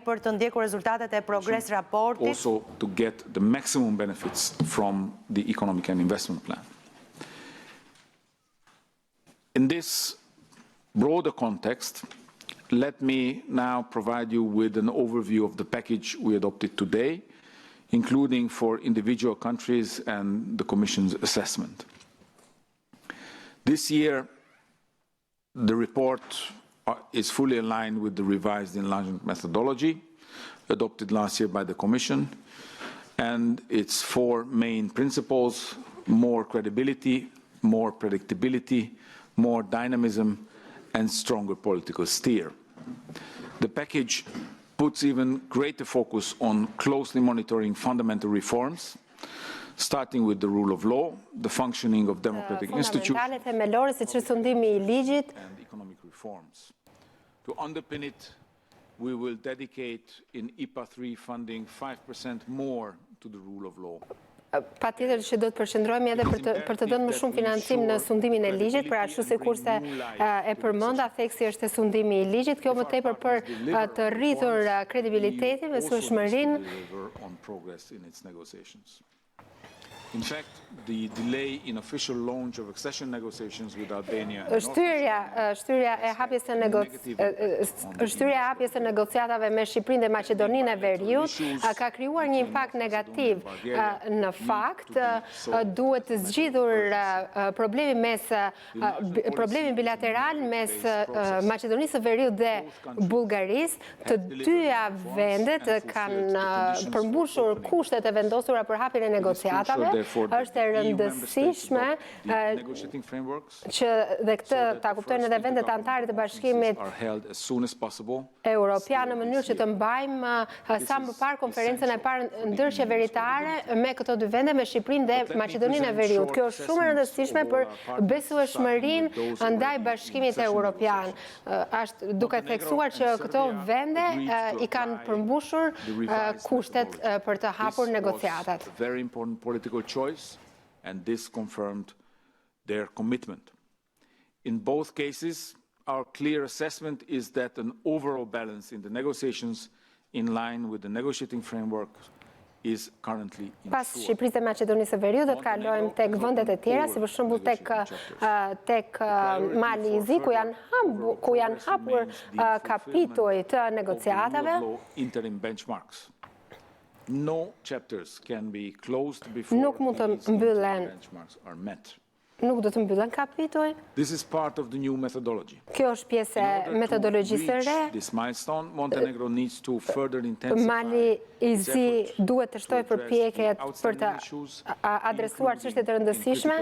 për të ndjekur rezultatet e progres raportit. Also to get the maximum benefits from the economic and investment plan. In this broader context, let me now provide you with an overview of the package we adopted today, including for individual countries and the Commission's assessment. This year, the report is fully aligned with the revised enlargement methodology adopted last year by the Commission and its four main principles: more credibility, more predictability, more dynamism, and stronger political steer. The package puts even greater focus on closely monitoring fundamental reforms, starting with the rule of law, the functioning of democratic institutions, and economic reforms. To underpin it, we will dedicate in IPA 3 funding 5% more to the rule of law. Patjetër që do të përqendrohemi edhe për të dhënë më shumë financim në sundimin e ligjit, pra ashtu sikurse e përmenda, theksi është e sundimi i ligjit, kjo më tepër për të rritur kredibilitetin, besueshmërinë. In fact, the delay in official launch of accession negotiations with Albania Shtyrja e hapjes së negociatave me Shqipërinë dhe Maqedoninë e Veriut ka krijuar një impakt negativ. Në fakt, duhet të zgjidhur problemin bilateral mes Maqedonisë së Veriut dhe Bullgarisë. Të dyja vendet kanë përmbushur kushtet e vendosura për hapjen e negociatave. Është e rëndësishme që dhe këtë ta kuptojnë edhe vendet anëtare të Bashkimit Evropian në mënyrë që të mbajmë sa më parë konferencën e parë ndërqeveritare me këto dy vende, me Shqipërinë dhe Maqedoninë e Veriut. Kjo është shumë e rëndësishme për besueshmërinë ndaj Bashkimit Evropian. Është duke theksuar që këto vende i kanë përmbushur kushtet për të hapur negociatat. Very important political choice, and this confirmed their commitment. In both cases, our clear assessment is that an overall balance in the negotiations in line with the negotiating framework is currently ensured. Pas Shqipërisë dhe Maqedonisë së Veriut do të kalojmë tek vendet e tjera, si për shembull tek Mali i Zi, ku janë hapur kapituj të negociatave. Interim benchmarks. No chapters can be closed before benchmarks are met. Nuk do të mbyllen kapituj. This is part of the new methodology. Kjo është pjesë e metodologjisë së re. This milestone, Montenegro needs to further intensify. Mali i Zi duhet të shtojë përpjekjet për të adresuar çështje të rëndësishme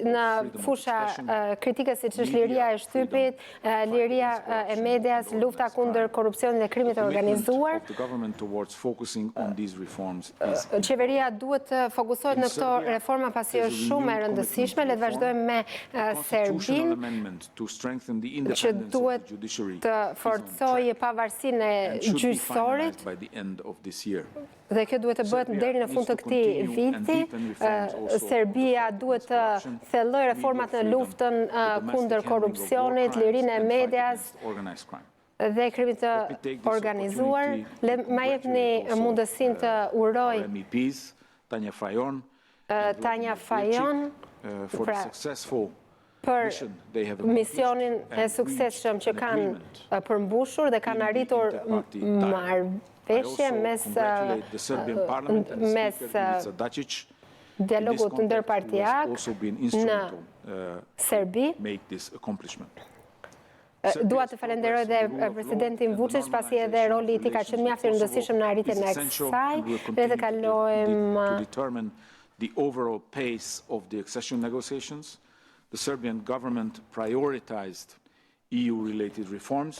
në fusha kritike siç është liria e shtypit, liria e medias, lufta kundër korrupsionit dhe krimit të organizuar. Qeveria duhet të fokusohet në këto reforma pasi është shumë e rëndësishme. Le të vazhdojmë me Serbinë, që duhet të forcojë pavarësinë e gjyqësorit, dhe kjo duhet të bëhet deri në fund të këtij viti. Serbia duhet të thellojë reformat në luftën kundër korrupsionit, lirinë e medias dhe krimit të organizuar. Ma jepni mundësinë të uroj Tanja Fajon për misionin e suksesshëm që kanë përmbushur dhe kanë arritur marrëveshje mes dialogut ndërpartijak në Serbi. Dua të falenderoj dhe presidentin Vučić, pasi edhe roli i tij ka qenë mjaft i rëndësishëm në arritjen e kësaj. Le të kalojmë the overall pace of the accession negotiations. The Serbian government prioritized EU-related reforms.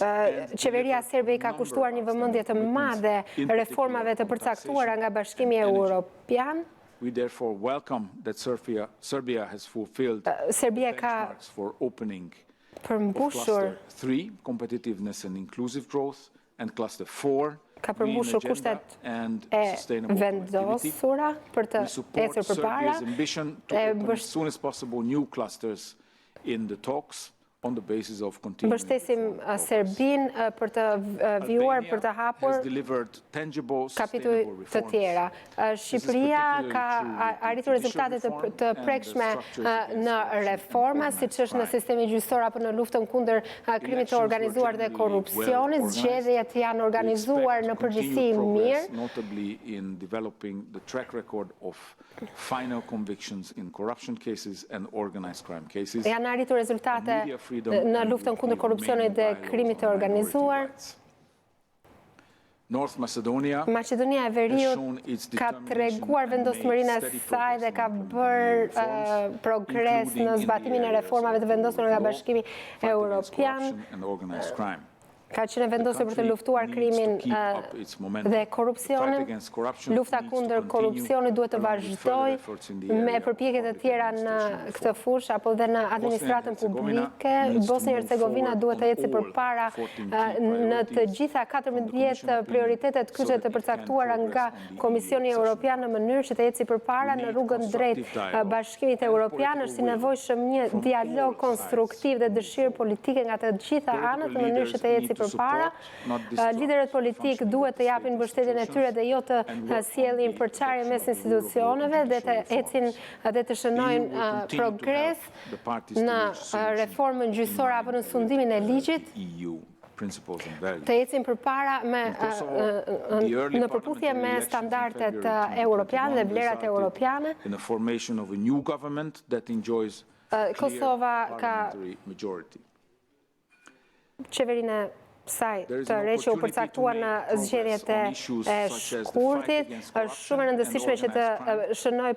Qeveria serbe ka kushtuar një vëmendje të madhe reformave të përcaktuara nga Bashkimi Evropian. We therefore welcome that Serbia has fulfilled benchmarks for opening përmbushur Cluster 3, competitiveness and inclusive growth, and Cluster 4, ka përmbushur kushtet e vendosura për të ecur përpara. As soon as possible new clusters in the talks on the basis of continuing Mbështesim Serbinë për të vjuar, për të hapur kapituj të tjera. Shqipëria ka arritur rezultate të prekshme në reforma, siç është në sistemi gjyqësor apo në luftën kundër krimit të organizuar dhe korrupsionit. Zgjedhjet janë organizuar në përgjithësi mirë. Notably in developing the track record of final convictions in corruption cases and organized crime cases. Janë arritur rezultate në luftën kundër korrupsionit dhe krimit të organizuar. Maqedonia e Veriut ka treguar vendosmërinë e saj dhe ka bërë progres në zbatimin e reformave të vendosura nga Bashkimi Evropian. Ka qenë vendosur për të luftuar krimin dhe korrupsionin. Lufta kundër korrupsionit duhet të vazhdojë me përpjekje të tjera në këtë fushë apo dhe në administratën publike. Bosnia-Hercegovina duhet të ecë përpara në të gjitha 14 prioritetet kyçe të përcaktuara nga Komisioni Evropian në mënyrë që të ecë përpara në rrugën drejt Bashkimit Evropian. Është i nevojshëm një dialog konstruktiv dhe dëshirë politike nga të gjitha anët në mënyrë që të ecë përpara. Liderët politik duhet të japin mbështetjen e tyre dhe jo të sjellin përçarje mes institucioneve dhe të ecin dhe të shënojnë progres në reformën gjyqësore apo në sundimin e ligjit. Të ecin përpara në përputhje me standardet europiane dhe vlerat europiane. Kosova ka qeverinë e saj të re që u përcaktua në zgjedhjet e shkurtit. Është shumë e rëndësishme që të shënoj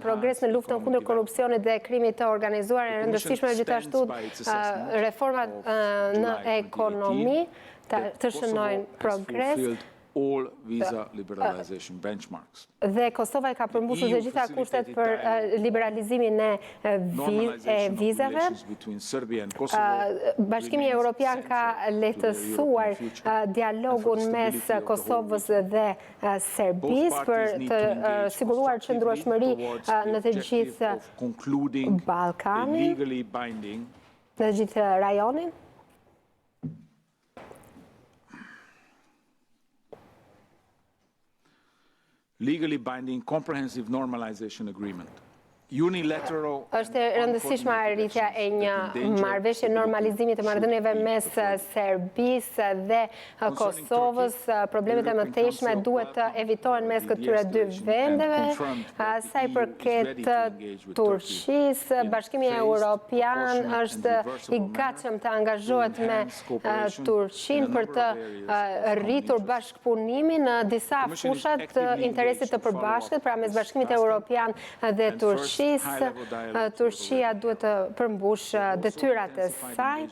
progres në luftën kundër korrupsionit dhe krimit të organizuar. E rëndësishme gjithashtu reformat në ekonomi të shënojnë progres. All visa liberalization benchmarks. Dhe Kosova ka përmbushur të gjitha kushtet për liberalizimin e vizave. Bashkimi Evropian ka lehtësuar dialogun mes Kosovës dhe Serbisë për të siguruar qëndrueshmëri në të gjithë Ballkanin, në të gjithë rajonin. Legally binding comprehensive normalization agreement. Unilateral. Është e rëndësishme arritja e një marrëveshje normalizimi të marrëdhënieve mes Serbisë dhe Kosovës. Problemet e mëtejshme duhet të evitohen mes këtyre dy vendeve. Sa i përket Turqisë, Bashkimi Evropian është i gatshëm të angazhohet me Turqinë për të rritur bashkëpunimin në disa fushat të interesit të përbashkët, pra mes Bashkimit Evropian dhe Turqisë. Turqia duhet të përmbush detyrat e saj.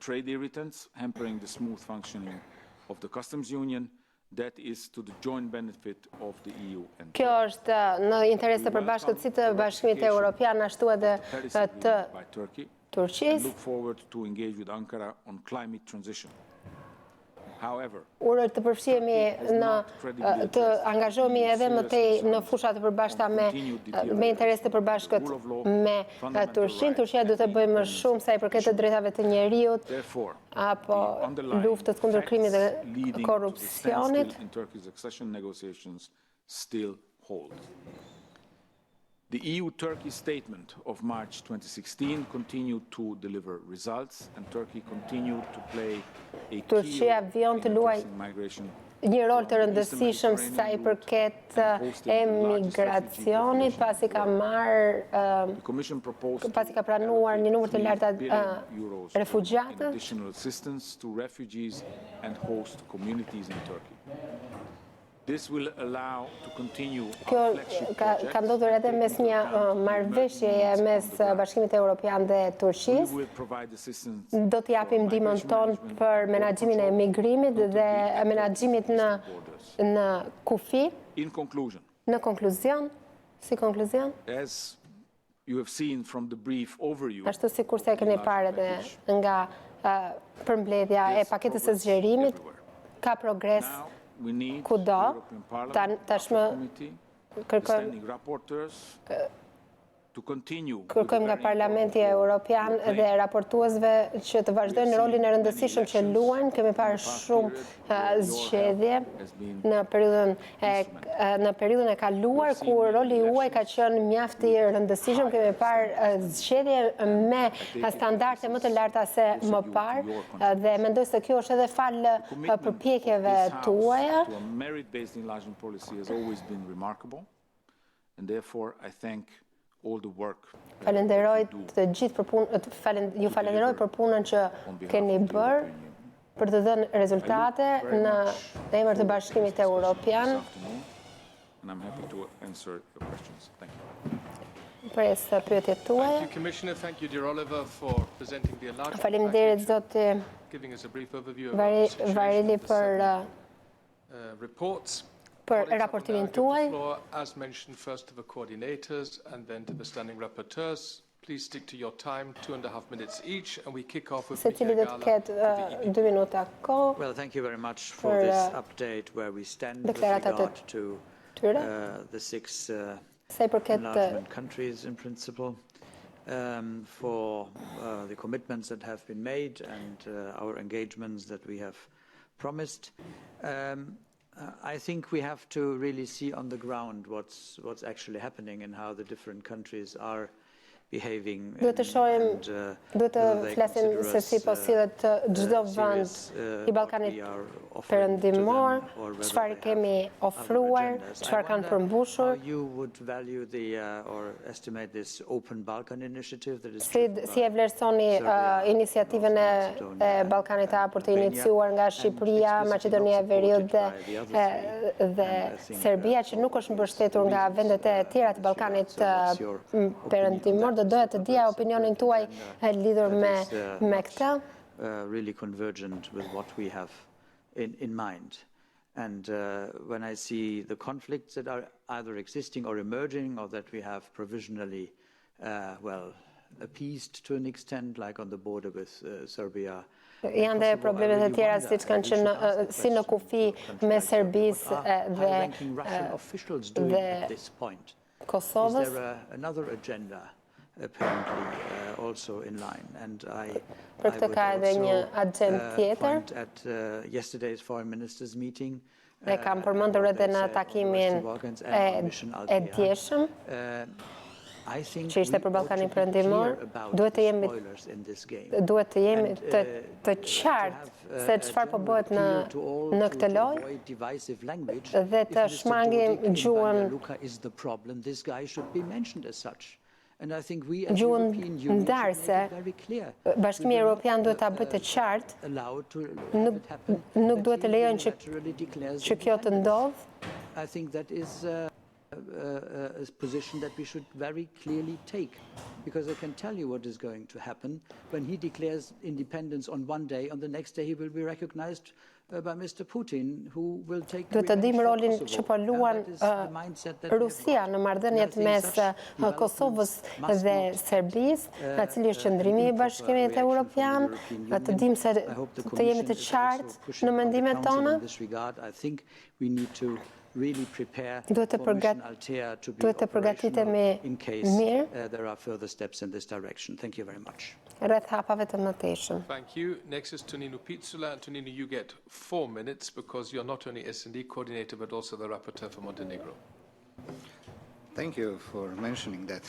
Trade irritants hampering the smooth functioning of the customs union. That is to the joint benefit of the EU and Kjo është në interes të përbashkët si të Bashkimit Evropian ashtu edhe të Turqisë. Look forward to engage with Ankara on climate transition. Urë të përfshihemi të angazhohemi edhe më tej në fusha të përbashkëta me interes të përbashkët me Turqinë. Turqia duhet të bëjë më shumë sa i përket të drejtave të njeriut apo luftës kundër krimit dhe korrupsionit. The EU-Turkey statement of March 2016 continued to deliver results and Turkey continued to play a key role in migration. Një rol të rëndësishëm sa i përket emigracionit, pasi ka pranuar një numër të lartë refugjatëve. Additional assistance to refugees and host communities in Turkey. This will allow to continue our flagship project. Ka ndodhur edhe mes një marrëveshjeje mes Bashkimit Evropian dhe Turqisë. Do të japim ndihmën tonë për menaxhimin e emigrimit dhe menaxhimit në kufi. In conclusion. Në konkluzion, si konkluzion? As you have seen from the brief overview. Ashtu sikur se keni parë edhe nga përmbledhja e paketës së zgjerimit, ka progres kudo. Tashmë kërkojmë Kërkojmë nga Parlamenti Evropian dhe raportuesve që të vazhdojnë rolin e rëndësishëm që luajnë. Kemi parë shumë zgjedhje në periudhën e kaluar ku roli juaj ka qenë mjaft i rëndësishëm. Kemi parë zgjedhje me standarde më të larta se më parë dhe mendoj se kjo është edhe fal përpjekjeve tuaja. And therefore, I thank all the work. Falenderoj të gjithë për punën, ju falenderoj për punën që keni bërë për të dhënë rezultate në emër të Bashkimit Evropian. And I'm happy to answer your questions. Thank you. Pres pyetjet tuaja. Thank you, Commissioner. Thank you, dear Oliver, for presenting the enlargement Faleminderit zoti giving us a brief overview of Varheleyi për reports. Për raportimin tuaj. As mentioned, first to the coordinators and then to the standing rapporteurs. Please stick to your time, 2.5 minutes each, and we kick off with Secili do të ketë 2 minuta kohë. Well, thank you very much for this update where we stand with regard to the 6 enlargement countries in principle, for the commitments that have been made and our engagements that we have promised. I think we have to really see on the ground what's actually happening and how the different countries are behaving. Duhet të shohim, duhet të flasim se si po sillet çdo vend i Ballkanit Perëndimor, çfarë kemi ofruar, çfarë kanë përmbushur. You would value the or estimate this Open Balkan initiative that is Si e vlerësoni iniciativën e Ballkanit të hapur të iniciuar nga Shqipëria, Maqedonia, Veriut dhe Serbia, që nuk është mbështetur nga vendet e tjera të Ballkanit Perëndimor. Do doja të dija opinionin tuaj lidhur me këtë. Really convergent with what we have in mind. And when I see the conflicts that are either existing or emerging or that we have provisionally, appeased to an extent, like on the border with Serbia. Janë dhe problemet e tjera siç kanë qenë si në kufi me Serbisë dhe Kosovës. Is there another agenda apparently also in line? And I would also point at yesterday's foreign ministers meeting. Ne kam përmendur edhe në takimin e djeshëm që ishte për Ballkanin Perëndimor. Duhet të jemi të qartë se çfarë po bëhet në këtë lojë dhe të shmangim gjuhën ndarëse. Bashkimi Evropian duhet ta bëjë të qartë, nuk duhet të lejojnë që kjo të ndodhë. I think that is a position that we should very clearly take, because I can tell you what is going to happen when he declares independence on one day. On the next day he will be recognized by Mr. Putin, who will take Duhet të dim rolin që po luan Rusia në marrëdhëniet mes Kosovës dhe Serbisë, në cili është qëndrimi i Bashkimit Evropian, të dim se të jemi të qartë në mendimet tona. Duhet të përgatitemi mirë rreth hapave të mëtejshëm. Thank you. Next is Tonino Pizzula. And Tonino, you get 4 minutes because you're not only S&D coordinator but also the rapporteur for Montenegro. Thank you for mentioning that.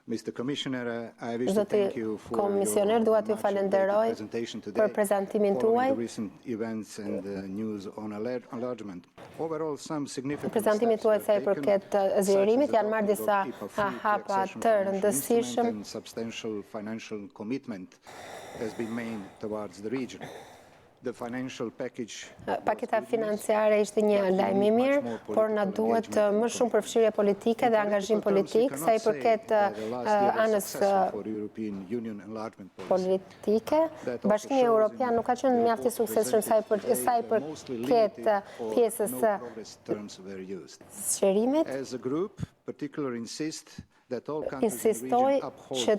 Mr. Commissioner, I wish to thank you for your presentation today, following the recent events and news on enlargement. Overall, some significant steps were taken, Zgjerimit, janë marrë disa hapa të rëndësishëm. And substantial financial commitment has been made towards the region. The financial package. Paketa financiare ishte një lajm i mirë, por na duhet më shumë përfshirje politike dhe angazhim politik, sa i përket anës politike. Bashkimi Evropian nuk ka qenë mjaft i suksesshëm sa i përket pjesës së zgjerimit. As a group, insistoj që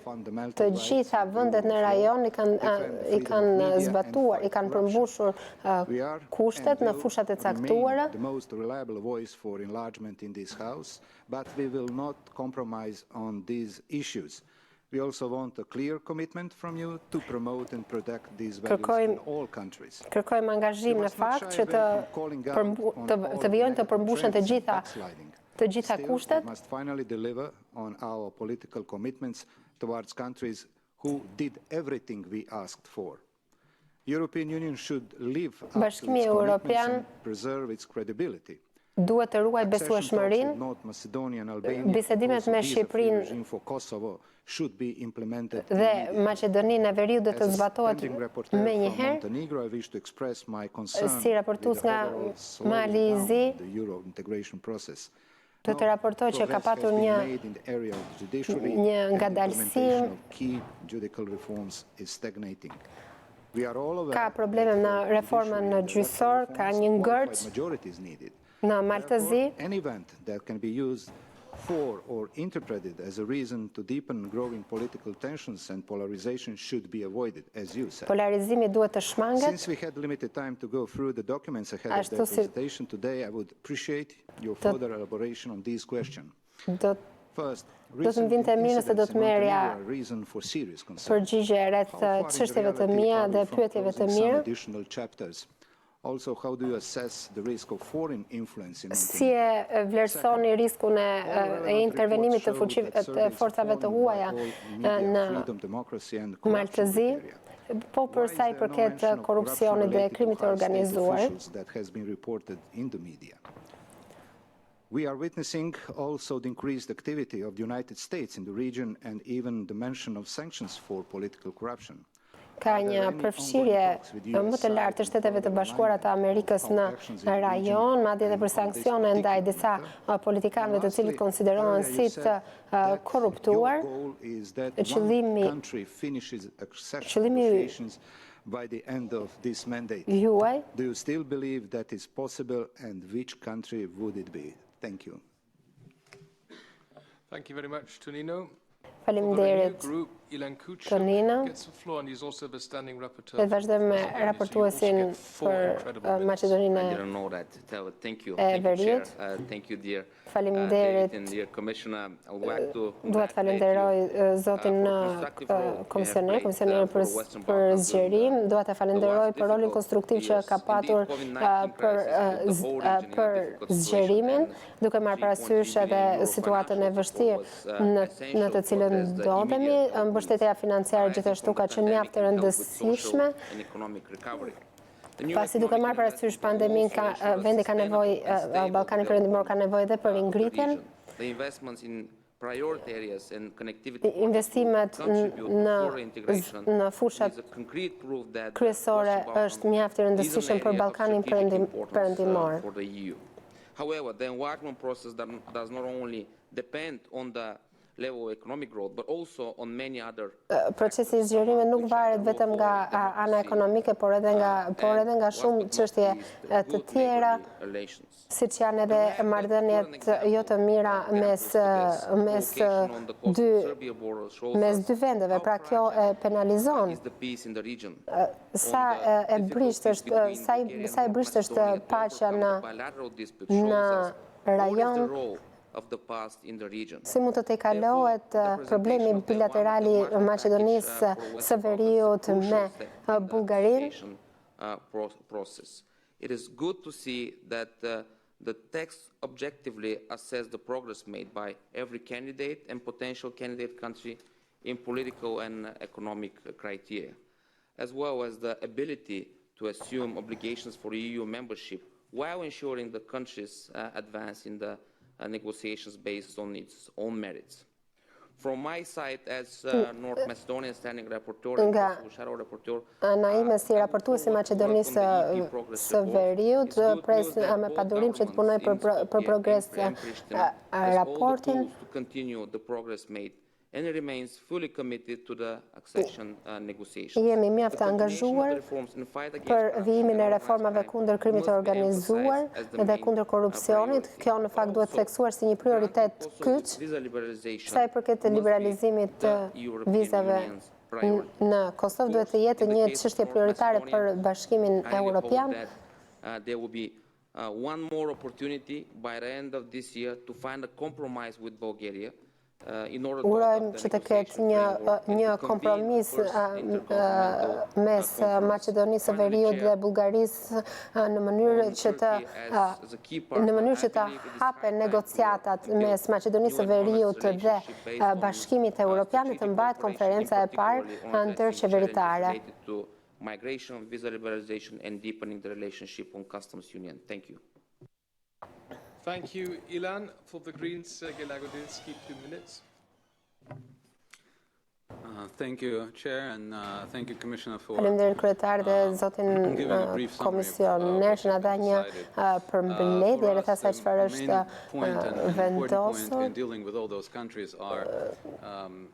të gjitha vendet në rajon i kanë zbatuar, i kanë përmbushur kushtet në fushat e caktuara. We also want a clear commitment from you to promote and protect these values in all countries. Kërkojmë angazhim në fakt që të vijojnë të përmbushen të gjitha kushtet. We must finally deliver on our political commitments towards countries who did everything we asked for. European Union should live up to its commitments and preserve its credibility. Duhet të ruaj besueshmërinë. Bisedimet me Shqipërinë dhe Maqedoninë e Veriut do të zbatohet menjëherë. Si raportues nga Malizi, do të raportoj që ka patur një ngadalësim, ka probleme në reformën në gjyqësor, ka një ngërç në Maltëzi. For or interpreted as a reason to deepen growing political tensions and polarization should be avoided, as you said. Polarizimi duhet të shmanget. Since we had limited time to go through the documents ahead of the presentation today, I would appreciate your further elaboration on these questions. First, recent incidents in Montenegro are a reason for serious concern. Çështjeve të mia dhe pyetjeve të mira. Additional chapters. Also, how do you assess the risk of foreign influence in Montenegro? Si e vlerësoni riskun e intervenimit të forcave të huaja në Maltëzi, po për sa i përket korrupsionit dhe krimit të organizuar? We are witnessing also the increased activity of the United States in the region and even the mention of sanctions for political corruption. Ka një përfshirje më të lartë të Shteteve të Bashkuara të Amerikës në rajon, madje edhe për sanksione ndaj disa politikanëve të cilët konsiderohen si të korruptuar. Qëllimi by the end of this mandate. Juaj. Do you still believe that is possible and which country would it be? Thank you. Thank you very much, Tonino. Faleminderit, Tonino. Dhe vazhdojmë me raportuesin për Maqedoninë e Veriut. Faleminderit. Dua të falenderoj zotin komisioner për zgjerim. Dua të falenderoj për rolin konstruktiv që ka patur për zgjerimin, duke marrë parasysh edhe situatën e vështirë në të cilën ndodhemi. Mbështetja financiare gjithashtu ka qenë mjaft e rëndësishme. Pasi duke marrë parasysh pandemin, vendi ka nevojë, Ballkani Perëndimor ka nevojë edhe për ringritjen. Investimet në fushat kryesore është mjaft i rëndësishëm për Ballkanin Perëndimor. However, the enlargement process does not only depend on the level of economic growth, but also on many other. Procesi i zgjerimit nuk varet vetëm nga ana ekonomike, por edhe nga shumë çështje të tjera, siç janë edhe marrëdhëniet jo të mira mes dy vendeve. Pra kjo e penalizon. Sa e brisht është paqja në rajon. Si mund të tejkalohet problemi bilaterali Maqedonisë së Veriut me Bullgarinë? It is good to see that the text objectively assess the progress made by every candidate and potential candidate country in political and economic criteria, as well as the ability to assume obligations for EU membership while ensuring the country's advance in the negotiations based on its own merits. From my side, as North Macedonian standing rapporteur and shadow rapporteur, ana ime si raportuesi Maqedonisë së Veriut, pres me padurim që të punoj për progres raportin. To continue the progress made and remains fully committed to the accession negotiations. Jemi mjaft angazhuar për vijimin e reformave kundër krimit të organizuar dhe kundër korrupsionit. Kjo në fakt duhet theksuar si një prioritet kyç sa i përket liberalizimit të vizave në Kosovë duhet të jetë një çështje prioritare për Bashkimin Evropian. There will be one more opportunity by the end of this year to find a compromise with Bulgaria. Urojmë që të ketë një kompromis mes Maqedonisë së Veriut dhe Bullgarisë në mënyrë që të hapen negociatat mes Maqedonisë së Veriut dhe Bashkimit Evropian të mbahet konferenca e parë ndërqeveritare. Migration, visa liberalization, and deepening the relationship on customs union. Thank you. Thank you, Ilan. For the Greens, Gelagodinski, 2 minutes. Thank you, Chair, and thank you, Commissioner, for Faleminderit kryetar dhe zotin komisioner që na dha një përmbledhje rreth asaj çfarë është vendosur. In dealing with all those countries are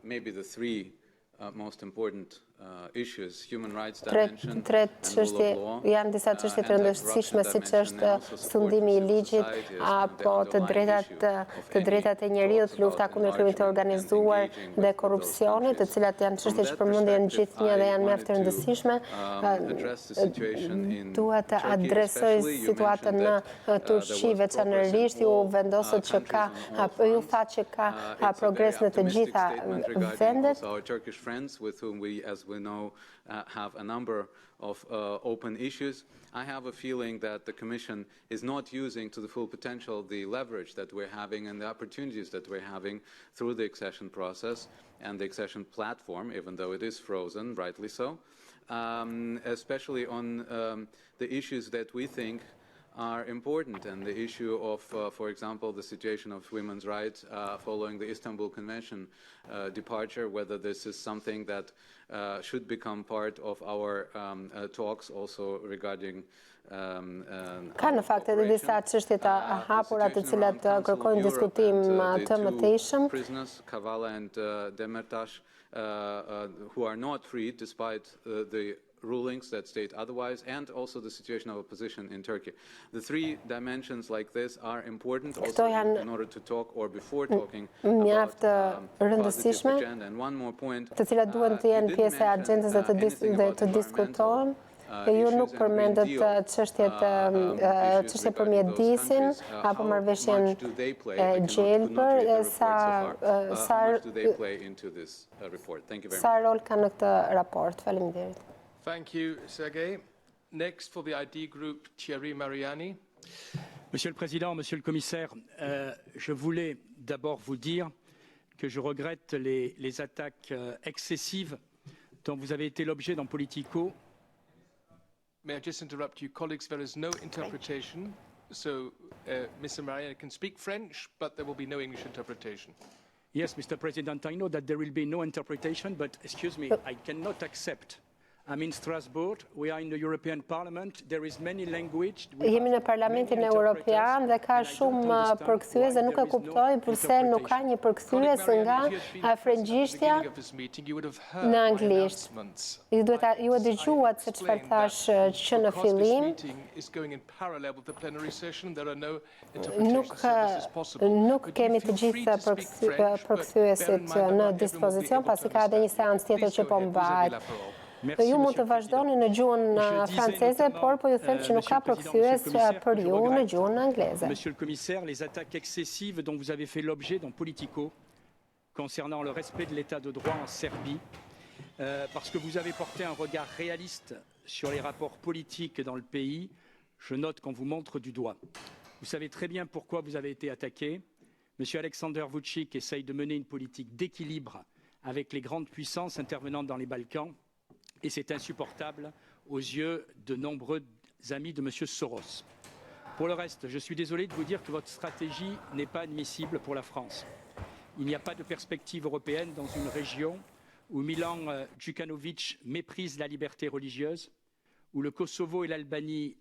maybe the three most important issues, human rights dimension, Tre çështje janë disa çështje të rëndësishme siç është sundimi i ligjit apo të drejtat e njeriut, lufta kundër krimit të organizuar dhe korrupsionit, të cilat janë çështje që përmendjen gjithnjë dhe janë mjaft të rëndësishme. Duhet të adresoj situatën në Turqi veçanërisht, ju vendosët që ju thatë që ka progres në të gjitha vendet. Friends with whom we, as we know, have a number of open issues. I have a feeling that the Commission is not using to the full potential the leverage that we're having and the opportunities that we're having through the accession process and the accession platform, even though it is frozen, rightly so, especially on the issues that we think are important, and the issue of, for example, the situation of women's rights following the Istanbul Convention departure, whether this is something that should become part of our talks also regarding Ka në fakt edhe disa çështje të hapura të cilat kërkojnë diskutim të mëtejshëm. Prisoners Kavala and Demirtas who are not freed despite the rulings that state otherwise, and also the situation of opposition in Turkey. The three dimensions like this are important also in order to talk or before talking about positive agenda. And one more point, të cilat duhen të jenë pjesë e agjendës dhe të diskutohen. Ju nuk përmendët çështje për mjedisin apo marrëveshjen e gjelbër, sa rol ka në këtë raport. Faleminderit. Thank you, Sergei. Next, for the ID group, Thierry Mariani. Monsieur le Président, Monsieur le Commissaire, je voulais d'abord vous dire que je regrette les attaques excessives dont vous avez été l'objet dans Politico. May I just interrupt you? Colleagues, there is no interpretation, so Mr. Mariani can speak French, but there will be no English interpretation. Yes, Mr. President, I know that there will be no interpretation, but excuse me, I cannot accept. I'm in Strasbourg, we are in the European Parliament, there is many language. Jemi në Parlamentin Evropian dhe ka shumë përkthyes dhe nuk e kuptoj pse nuk ka një përkthyes nga frëngjishtja në anglisht. Ju e dëgjuat se çfarë thash që në fillim. Nuk kemi të gjitha përkthyesit në dispozicion, pasi ka edhe një seancë tjetër që po mbahet. Ju mund të vazhdoni në gjuhën franceze, por po ju them që nuk ka përkthyes për ju në gjuhën angleze. Monsieur le Commissaire, les attaques excessives dont vous avez fait l'objet dans Politico concernant le respect de l'état de droit en Serbie, parce que vous avez porté un regard réaliste sur les rapports politiques dans le pays, je note qu'on vous montre du doigt. Vous savez très bien pourquoi vous avez été attaqué. Monsieur Alexander Vučić essaye de mener une politique d'équilibre avec les grandes puissances intervenant dans les Balkans. Et c'est insupportable aux yeux de nombreux amis de M. Soros. Pour le reste, je suis désolé de vous dire que votre stratégie n'est pas admissible pour la France. Il n'y a pas de perspective européenne dans une région où Milan Đukanović méprise la liberté religieuse, où le Kosovo et l'Albanie